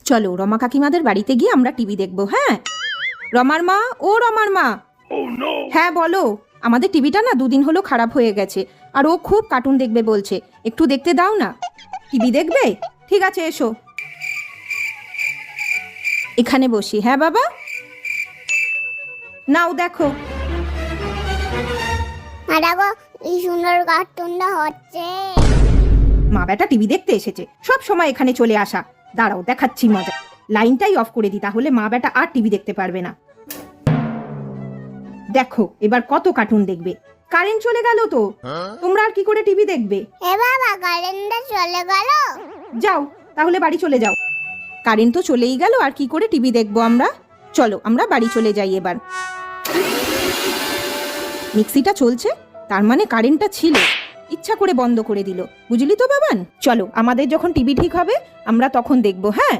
চলো রমা কাকিমাদের বাড়িতে গিয়ে আমরা টিভি দেখবো। হ্যাঁ রমার মা, ও রমার মা। হ্যাঁ বলো, আমাদের টিভিটা না দুদিন হলো খারাপ হয়ে গেছে, আর ও খুব কার্টুন দেখবে বলছে, একটু দেখতে দাও না। টিভি দেখবে? ঠিক আছে এসো, এখানে বসি। হ্যাঁ বাবা, নাও দেখো। দেখো এই সুন্দর কার্টুনটা হচ্ছে। মা বেটা টিভি দেখতে এসেছে, সব সময় এখানে চলে আসা। দাঁড়াও দেখাচ্ছি মজা। লাইনটাই অফ করে দি, তাহলে মা বেটা আর টিভি দেখতে পারবে না। দেখো এবার কত কার্টুন দেখবে। কারেন্ট চলে গেল তো, তোমরা আর কি করে টিভি দেখবে? এ বাবা, কারেন্টটা চলে গেল। যাও তাহলে বাড়ি চলে যাও। কারেন্ট তো চলেই গেল, আর কি করে টিভি দেখবো আমরা? চলো আমরা বাড়ি চলে যাই এবার। মিক্সিটা চলছে, তার মানে কারেন্টটা ছিল, ইচ্ছা করে বন্ধ করে দিল, বুঝলি তো বাবান। চলো আমাদের যখন টিভি ঠিক হবে আমরা তখন দেখবো। হ্যাঁ।